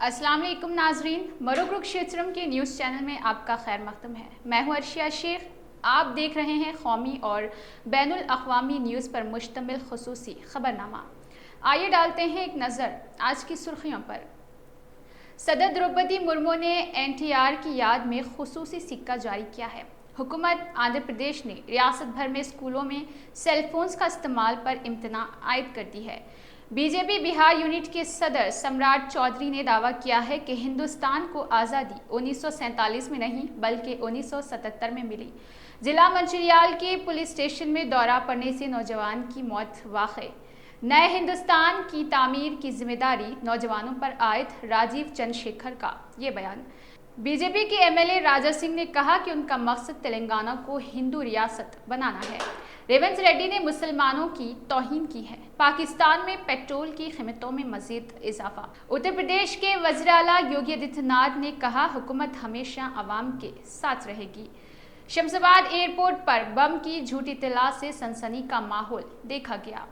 अस्सलाम वालेकुम नाजरीन, मरुक क्षेत्रम के न्यूज़ चैनल में आपका खैर मकदम है। मैं हूं अर्शिया शेख। आप देख रहे हैं कौमी और बैनुल अक़वामी न्यूज़ पर मुश्तमिल खुसूसी खबरनामा। आइए डालते हैं एक नज़र आज की सुर्खियों पर। सदर द्रौपदी मुर्मू ने NTR की याद में खुसूसी सिक्का जारी किया है। हुकूमत आंध्र प्रदेश ने रियासत भर में स्कूलों में सेलफोन्स का इस्तेमाल पर इम्तना आयद कर दी है। बीजेपी बिहार यूनिट के सदर सम्राट चौधरी ने दावा किया है कि हिंदुस्तान को आज़ादी 1947 में नहीं बल्कि 1977 में मिली। जिला मंचिरियाल के पुलिस स्टेशन में दौरा पड़ने से नौजवान की मौत वाक़ई। नए हिंदुस्तान की तामीर की जिम्मेदारी नौजवानों पर आयद राजीव चंद्रशेखर का ये बयान। बीजेपी के MLA राजा सिंह ने कहा कि उनका मकसद तेलंगाना को हिंदू रियासत बनाना है। रेवंत रेड्डी ने मुसलमानों की तौहीन की है। पाकिस्तान में पेट्रोल की कीमतों में मजीद इजाफा। उत्तर प्रदेश के वज़ीर आला योगी आदित्यनाथ ने कहा हुकूमत हमेशा अवाम के साथ रहेगी। शमशाबाद एयरपोर्ट पर बम की झूठी इत्तला से सनसनी का माहौल देखा गया।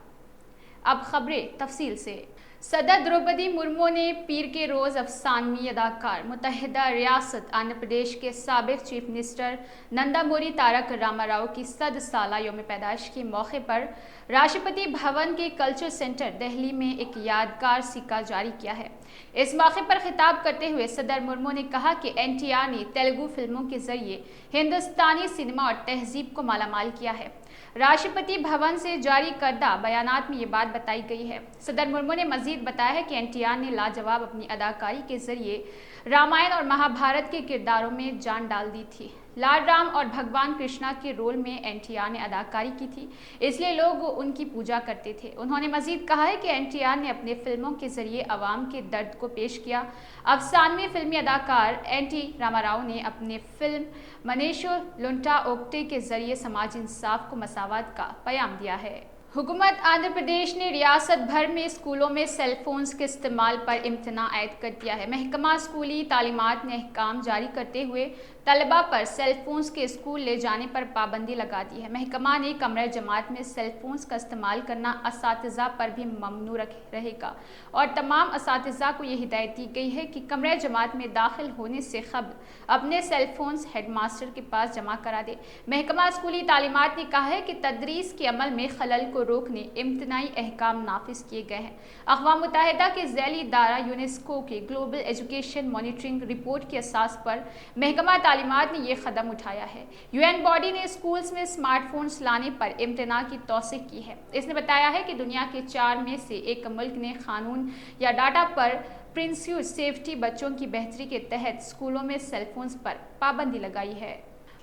अब खबरें तफसील से। सदर द्रौपदी मुर्मू ने पीर के रोज़ अफसानवी अदाकार मुत्तहिदा रियासत आंध्र प्रदेश के साबिक चीफ मिनिस्टर नंदामूरी तारक रामाराव की 100 साला यौम पैदाइश के मौके पर राष्ट्रपति भवन के कल्चर सेंटर दिल्ली में एक यादगार सिक्का जारी किया है। इस मौके पर खिताब करते हुए सदर मुर्मू ने कहा कि NTR ने तेलुगु फिल्मों के जरिए हिंदुस्तानी सिनेमा और तहजीब को मालामाल किया है। राष्ट्रपति भवन से जारी करदा बयानात में ये बात बताई गई है। सदर मुर्मू ने मजीद बताया है कि NTR ने लाजवाब अपनी अदाकारी के जरिए रामायण और महाभारत के किरदारों में जान डाल दी थी। लाल राम और भगवान कृष्णा के रोल में NTR ने अदाकारी की थी, इसलिए लोग उनकी पूजा करते थे। उन्होंने मजीद कहा है कि NTR ने अपने फिल्मों के जरिए अवाम के दर्द को पेश किया। अफसानवी फिल्मी अदाकार NT रामाराव ने अपने फिल्म मनेशो लुंटा ओक्टे के जरिए समाजी इंसाफ को मसावत का पैगाम दिया है। हुकूमत आंध्र प्रदेश ने रियासत भर में स्कूलों में सेलफोन्स के इस्तेमाल पर इम्तना आयद कर दिया है। महकमा स्कूली तालीमात ने अहकाम जारी करते हुए तलबा पर सेलफोन्स के स्कूल ले जाने पर पाबंदी लगा दी है। महकमा ने कमरा जमात में सेलफोन्स का इस्तेमाल करना असातिज़ा पर भी ममनू रहेगा और तमाम असातिज़ा को यह हिदायत दी गई है कि कमरा जमात में दाखिल होने से कबल अपने सेलफोन्स हेडमास्टर के पास जमा करा दे। महकमा स्कूली तालीमात ने कहा है कि तदरीस के अमल में खलल को रोकने इम्तनाई अहकाम नाफिज किए गए हैं। अक़वाम मुत्तहिदा के ज़ैली इदारा यूनेस्को के ग्लोबल एजुकेशन मॉनिटरिंग रिपोर्ट के असास पर महकमा तालीमात ने यह कदम उठाया है। UN बॉडी ने स्कूल्स में स्मार्टफोन्स लाने पर इम्तना की तौसीक़ की है। इसने बताया है कि दुनिया के 4 में से एक मुल्क ने कानून या डाटा पर प्रिंसिपल सेफ्टी बच्चों की बेहतरी के तहत स्कूलों में सेलफोन्स पर पाबंदी लगाई है।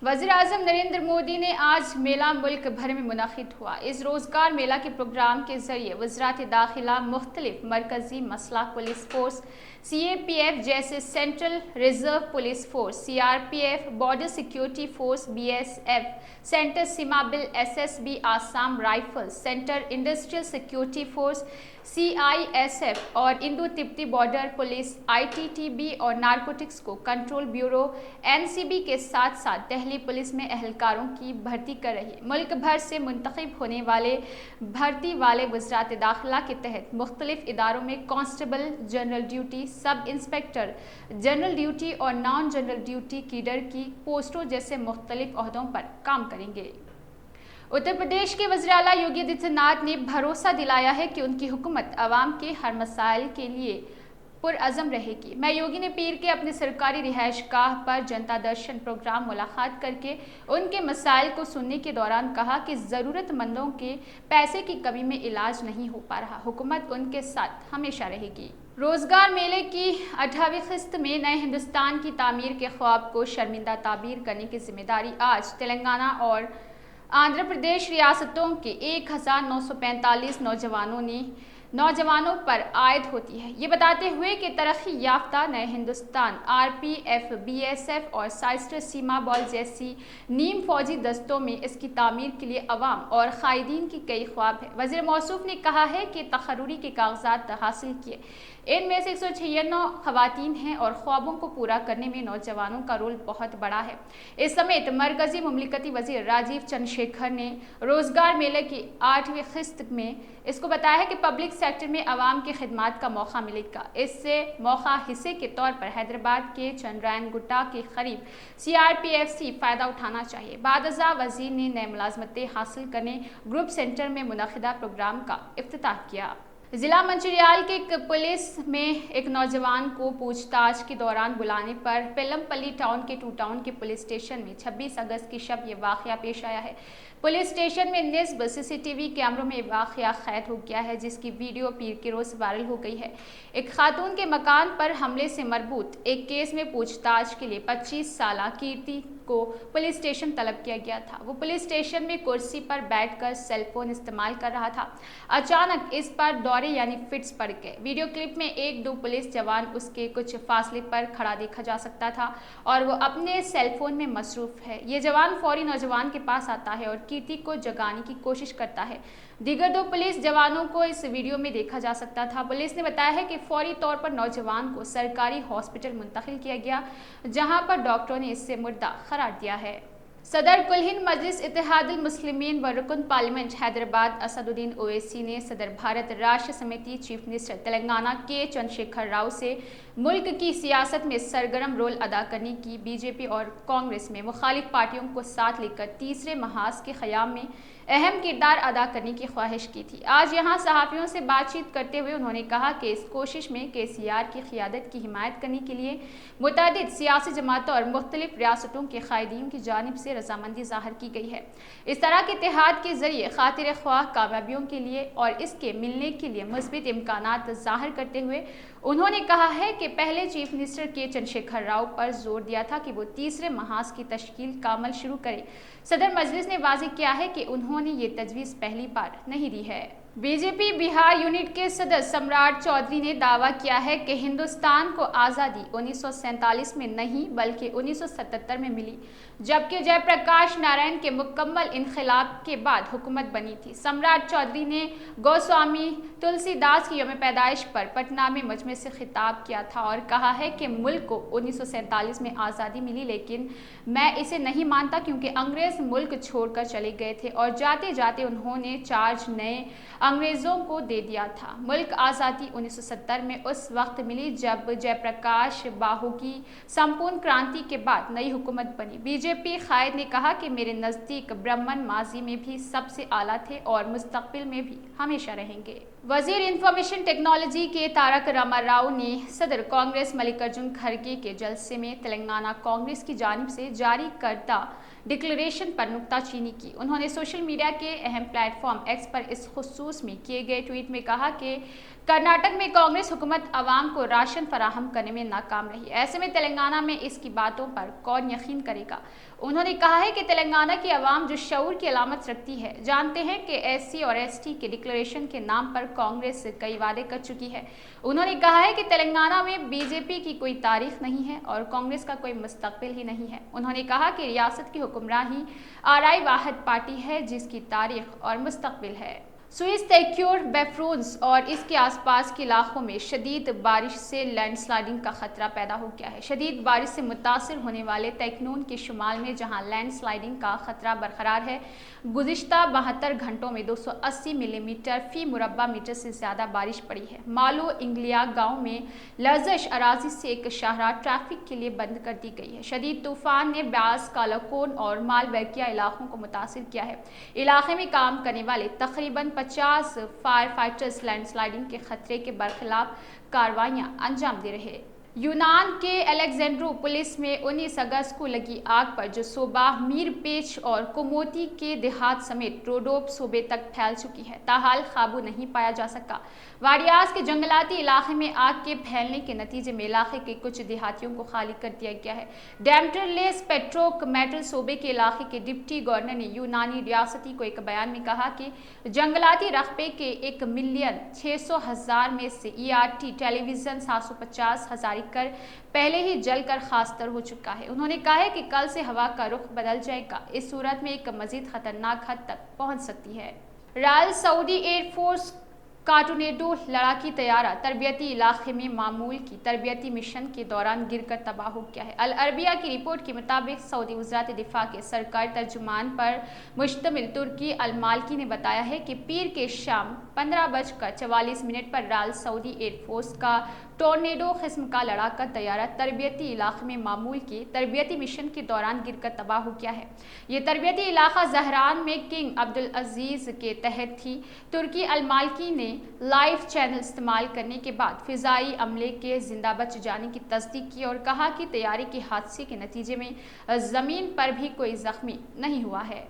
वज़ीर आज़म नरेंद्र मोदी ने आज मेला मुल्क भर में मुनक़िद हुआ। इस रोज़गार मेला के प्रोग्राम के जरिए वज़रात दाखिला मुख्तलिफ मरकज़ी मसलह पुलिस फोर्स CAPF जैसे central reserve police force CRPF, border security force BSF, सेंटर Seema Bal SSB, Assam rifles, central industrial security force CISF और इंडो तिब्बती बॉर्डर पुलिस ITTB और नारकोटिक्स को कंट्रोल ब्यूरो NCB के साथ साथ दिल्ली पुलिस में एहलकारों की भर्ती कर रही है। मुल्क भर से मुंतखब होने वाले भर्ती वाले वज़रात दाखिला के तहत मुख्तलिफ इदारों में constable general duty, sub inspector general duty और नॉन जनरल ड्यूटी कीडर की पोस्टों जैसे मुख्तलिफ ओहदों पर काम करेंगे। उत्तर प्रदेश के वज़ीर आला योगी आदित्यनाथ ने भरोसा दिलाया है कि उनकी हुकूमत अवाम के हर मसाइल के लिए पुरअज़म रहेगी। मैं योगी ने पीर के अपने सरकारी रिहाइश गाह पर जनता दर्शन प्रोग्राम मुलाकात करके उनके मसाइल को सुनने के दौरान कहा कि ज़रूरतमंदों के पैसे की कमी में इलाज नहीं हो पा रहा। हुकूमत उनके साथ हमेशा रहेगी। रोज़गार मेले की 8वीं किस्त में नए हिंदुस्तान की तामीर के ख्वाब को शर्मिंदा ताबीर करने की जिम्मेदारी आज तेलंगाना और आंध्र प्रदेश रियासतों के 1945 नौजवानों पर आयद होती है। ये बताते हुए कि तरक्की याफ्ता नए हिंदुस्तान RPF, BSF और साइस्टर सीमा बल जैसी नीम फौजी दस्तों में इसकी तामीर के लिए अवाम और कायदीन की कई ख्वाब है। वज़ीर मौसूफ ने कहा है कि तखर्रुरी के कागजात हासिल किए, इनमें से 196 खवातीन हैं और ख्वाबों को पूरा करने में नौजवानों का रोल बहुत बड़ा है। इस समेत मरकजी मुमलिकती वज़ीर राजीव चंद्रशेखर ने रोज़गार मेले की 8वीं किस्त में इसको बताया है कि पब्लिक सेक्टर में आवाम की खिदमत का मौका मिलेगा। इससे मौका हिस्से के तौर पर हैदराबाद के चंद्रायन गुट्टा के करीब CRPFC फ़ायदा उठाना चाहिए। बादशाह वज़ीर ने नए मुलाजमतें हासिल करने ग्रुप सेंटर में मुनक़िदा प्रोग्राम का इफ्तिताह किया। जिला मंचिरियाल के पुलिस में एक नौजवान को पूछताछ के दौरान बुलाने पर पेलमपल्ली टाउन के टू टाउन के पुलिस स्टेशन में 26 अगस्त की शब ये वाक़या पेश आया है। पुलिस स्टेशन में निस्ब CCTV कैमरों में वाक़या कैद हो गया है, जिसकी वीडियो पीर के रोज़ वायरल हो गई है। एक खातून के मकान पर हमले से मरबूत एक केस में पूछताछ के लिए 25 साला कीर्ति को पुलिस स्टेशन तलब किया गया था। वो पुलिस स्टेशन में कुर्सी पर बैठकर सेलफोन इस्तेमाल कर रहा था। अचानक इस पर दौरे यानी फिट्स पड़ गए। वीडियो क्लिप में 1-2 पुलिस जवान उसके कुछ फासले पर खड़ा देखा जा सकता था और वो अपने सेलफोन में मसरूफ है। ये जवान फौरी नौजवान के पास आता है और कीर्ति को जगाने की कोशिश करता है। दीगर 2 पुलिस जवानों को इस वीडियो में देखा जा सकता था। पुलिस ने बताया है कि फौरी तौर पर नौजवान को सरकारी हॉस्पिटल मुंतकिल किया गया, जहां पर डॉक्टरों ने इसे मुर्दा करार दिया है। सदर कुल हिंद मजलिस इत्तेहादुल मुस्लिमीन व रुकन पार्लियामेंट हैदराबाद असदुद्दीन ओवैसी ने सदर भारत राष्ट्र समिति चीफ मिनिस्टर तेलंगाना के चंद्रशेखर राव से मुल्क की सियासत में सरगर्म रोल अदा करने की बीजेपी और कांग्रेस में मुखालिफ पार्टियों को साथ लेकर तीसरे महाज के क़याम में अहम किरदार अदा करने की ख्वाहिश की थी। आज यहाँ सहाफ़ियों से बातचीत करते हुए उन्होंने कहा कि इस कोशिश में KCR की क़ियादत की हिमायत करने के लिए मुतअद्दिद सियासी जमातों और मुख्तलिफ रियासतों के कायदीन की जानिब से रजामंदी ज़ाहिर की गई है। इस तरह के इत्तेहाद के ज़रिए खातिर ख्वाह कामयाबियों के लिए और इसके मिलने के लिए मुस्बित इम्कानात ज़ाहिर करते हुए उन्होंने कहा है कि पहले चीफ मिनिस्टर के चंद्रशेखर राव पर जोर दिया था कि वो तीसरे महाज की तश्कील का अमल शुरू करे। सदर मजलिस ने वाज़ेह किया है कि उन्होंने ये तजवीज़ पहली बार नहीं दी है। बीजेपी बिहार यूनिट के सदस्य सम्राट चौधरी ने दावा किया है कि हिंदुस्तान को आज़ादी 1947 में नहीं बल्कि 1977 में मिली, जबकि जयप्रकाश नारायण के मुकम्मल इनक़िलाब के बाद हुकूमत बनी थी। सम्राट चौधरी ने गोस्वामी तुलसीदास की यौम पैदाइश पर पटना में मजमे से खिताब किया था और कहा है कि मुल्क को 1947 में आज़ादी मिली, लेकिन मैं इसे नहीं मानता क्योंकि अंग्रेज़ मुल्क छोड़कर चले गए थे और जाते जाते उन्होंने चार्ज नए अंग्रेज़ों को दे दिया था। मुल्क आज़ादी 1970 में उस वक्त मिली जब जयप्रकाश बाहू की संपूर्ण क्रांति के बाद नई हुकूमत बनी। बीजेपी कायद ने कहा कि मेरे नज़दीक ब्राह्मण माजी में भी सबसे आला थे और मुस्तकबिल में भी हमेशा रहेंगे। वजीर इंफॉर्मेशन टेक्नोलॉजी के तारक रामाराव ने सदर कांग्रेस मल्लिकार्जुन खड़गे के जलसे में तेलंगाना कांग्रेस की जानिब से जारी करदा डिक्लेरेशन पर नुक्ताचीनी की। उन्होंने सोशल मीडिया के अहम प्लेटफॉर्म X पर इस खुसूस में किए गए ट्वीट में कहा कि कर्नाटक में कांग्रेस हुकूमत आवाम को राशन फराहम करने में नाकाम रही। ऐसे में तेलंगाना में इसकी बातों पर कौन यकीन करेगा। उन्होंने कहा है कि तेलंगाना की आवाम जो शऊर की अलामत रखती है, जानते हैं कि SC और ST के डिक्लेरेशन के नाम पर कांग्रेस कई वादे कर चुकी है। उन्होंने कहा है कि तेलंगाना में बीजेपी की कोई तारीख नहीं है और कांग्रेस का कोई मुस्तकबिल ही नहीं है। उन्होंने कहा कि रियासत की हुक्मरानी आरआई वाहिद पार्टी है जिसकी तारीख और मुस्तकबिल है। स्विस तैक्योर बेफ्रोन्स और इसके आसपास के इलाकों में शदीद बारिश से लैंडस्लाइडिंग का खतरा पैदा हो गया है। शदीद बारिश से मुतासिर होने वाले तैक्नून के शुमाल में जहां लैंडस्लाइडिंग का खतरा बरकरार है, गुज़िश्ता 72 घंटों में 280 मिलीमीटर फी मुरब्बा मीटर से ज़्यादा बारिश पड़ी है। मालो इंग्लिया गांव में लर्जिश अराजी से एक शाहराह ट्रैफिक के लिए बंद कर दी गई है। शदीद तूफान ने ब्यास, कालाकोन और मालबेकिया इलाकों को मुतासिर किया है। इलाके में काम करने वाले तकरीबन 50 फायर फाइटर्स लैंडस्लाइडिंग के खतरे के बरखिलाफ कार्रवाइयां अंजाम दे रहे। यूनान के अलेक्जेंड्रो पुलिस में 19 अगस्त को लगी आग पर जो सोबा मीरपेच और कुमोती के देहात समेत रोडोप सूबे तक फैल चुकी है, ताहाल काबू नहीं पाया जा सका। वाडियास के जंगलाती इलाके में आग के फैलने के नतीजे में इलाके के कुछ देहातियों को खाली कर दिया गया है। डेम्टरलेस पेट्रोक मेटल सूबे के इलाके के डिप्टी गवर्नर ने यूनानी रियासती को एक बयान में कहा कि जंगलाती रकबे के 1,600,000 में से ERT टेलीविजन 750,000 कर पहले ही जलकर खास्तर हो चुका है। उन्होंने कहा है कि कल से हवा का रुख बदल जाएगा। इस सूरत में एक मजीद खतरनाक हद तक पहुंच सकती है। रॉयल सऊदी एयरफोर्स टोर्नेडो लड़ाकी तैयारा तरबियती इलाके में मामूल की तरबियती मिशन के दौरान गिरकर तबाह हो गया है। अल अरबिया की रिपोर्ट के मुताबिक सऊदी वज़ारत दिफा के सरकारी तर्जुमान पर मुश्तमिल तुर्की अल माल्की ने बताया है कि पीर के शाम 15:44 पर राल सऊदी एयरफोर्स का टोर्नेडो किस्म का लड़ाका तैयारा तरबियती इलाके में मामूल के तरबियती मिशन के दौरान गिरकर तबाह हो गया है। ये तरबियती इलाका जहरान में किंग अब्दुल अजीज के तहत थी। तुर्की अल माल्की ने लाइव चैनल इस्तेमाल करने के बाद फिजाई अमले के जिंदा बच जाने की तस्दीक की और कहा कि तैयारी के हादसे के नतीजे में जमीन पर भी कोई जख्मी नहीं हुआ है।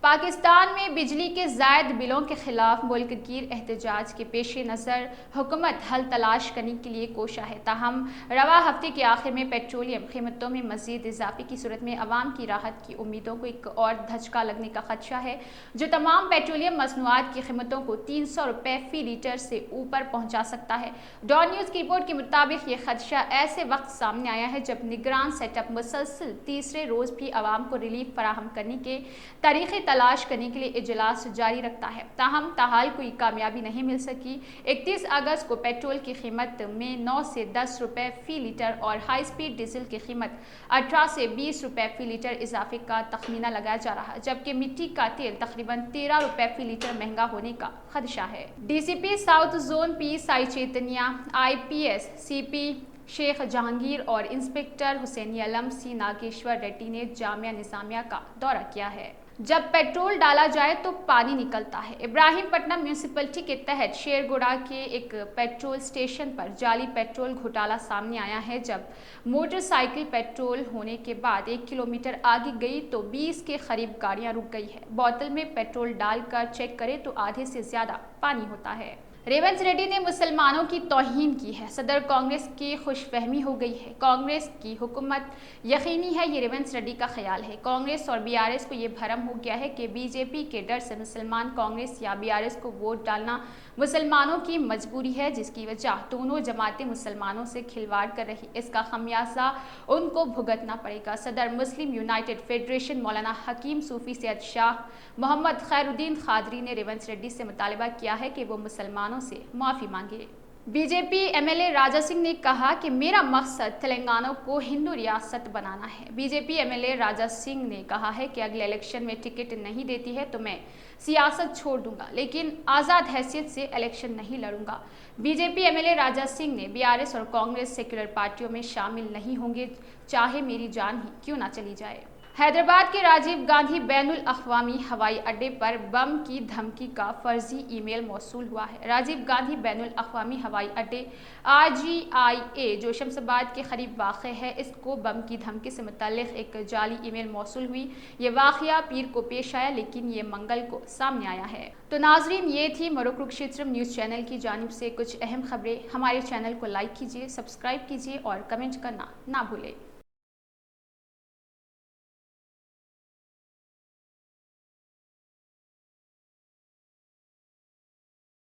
पाकिस्तान में बिजली के ज़ायद बिलों के खिलाफ मुल्क गिर एहतजाज के पेश नज़र हुकूमत हल तलाश करने के लिए कोशा है। ताहम रवा हफ्ते के आखिर में पेट्रोलियम कीमतों में मजीद इजाफे की सूरत में अवाम की राहत की उम्मीदों को एक और धचका लगने का खदशा है, जो तमाम पेट्रोलियम मसनूआत की कीमतों को 300 रुपये फ़ी लीटर से ऊपर पहुँचा सकता है। डॉन न्यूज़ की रिपोर्ट के मुताबिक ये खदशा ऐसे वक्त सामने आया है जब निगरान सेटअप मुसलसल तीसरे रोज़ भी आवाम को रिलीफ फराहम करने के तरीक़े तलाश करने के लिए इजलास जारी रखता है। ताहम ताहाल कोई कामयाबी नहीं मिल सकी। 31 अगस्त को पेट्रोल की कीमत में 9 से 10 रुपये फ़ी लीटर और हाई स्पीड डीजल की कीमत 18 से 20 रुपये फ़ी लीटर इजाफे का तखमीना लगाया जा रहा है, जबकि मिट्टी का तेल तकरीबन 13 रुपये फ़ी लीटर महंगा होने का खदशा है। DCP South Zone P Sai Chaitanya, IPS CP Shaikh Jahangir और इंस्पेक्टर हुसैन अलम सी नागेश्वर रेड्डी ने जामिया निजामिया का दौरा किया है। जब पेट्रोल डाला जाए तो पानी निकलता है। इब्राहिमपट्टनम म्यूनिसिपैलिटी के तहत शेरगुड़ा के एक पेट्रोल स्टेशन पर जाली पेट्रोल घोटाला सामने आया है। जब मोटरसाइकिल पेट्रोल होने के बाद 1 किलोमीटर आगे गई तो 20 के करीब गाड़ियां रुक गई है। बोतल में पेट्रोल डालकर चेक करें तो आधे से ज्यादा पानी होता है। रेवंत रेड्डी ने मुसलमानों की तौहीन की है। सदर कांग्रेस की खुशफहमी हो गई है। कांग्रेस की हुकूमत यकीनी है, ये रेवंत रेड्डी का ख्याल है। कांग्रेस और BRS को ये भरम हो गया है कि BJP के डर से मुसलमान कांग्रेस या BRS को वोट डालना मुसलमानों की मजबूरी है, जिसकी वजह दोनों जमातें मुसलमानों से खिलवाड़ कर रही। इसका खमियाजा उनको भुगतना पड़ेगा। सदर मुस्लिम यूनाइटेड फेडरेशन मौलाना हकीम सूफी सैयद शाह मोहम्मद खैरुद्दीन खादरी ने रेवंत रेड्डी से मुतालबा किया है कि वो मुसलमानों से माफ़ी मांगे। BJP MLA राजा सिंह ने कहा कि मेरा मकसद तेलंगाना को हिंदू रियासत बनाना है। BJP MLA राजा सिंह ने कहा है कि अगले इलेक्शन में टिकट नहीं देती है तो मैं सियासत छोड़ दूंगा, लेकिन आज़ाद हैसियत से इलेक्शन नहीं लड़ूंगा। BJP MLA राजा सिंह ने BRS और कांग्रेस सेक्युलर पार्टियों में शामिल नहीं होंगे, चाहे मेरी जान ही क्यों ना चली जाए। हैदराबाद के राजीव गांधी बैनुल अक़वामी हवाई अड्डे पर बम की धमकी का फर्जी ईमेल मौसूल हुआ है। राजीव गांधी बैनुल अक़वामी हवाई अड्डे RGIA जो शमशाबाद के करीब वाक़ है, इसको बम की धमकी से मुतल्लिक़ एक जाली ईमेल मौसूल हुई। ये वाक़या पीर को पेश आया, लेकिन ये मंगल को सामने आया है। तो नाजरीन, ये थी मरोकुरुक्षेत्रम न्यूज़ चैनल की जानिब से कुछ अहम खबरें। हमारे चैनल को लाइक कीजिए, सब्सक्राइब कीजिए और कमेंट करना ना भूलें।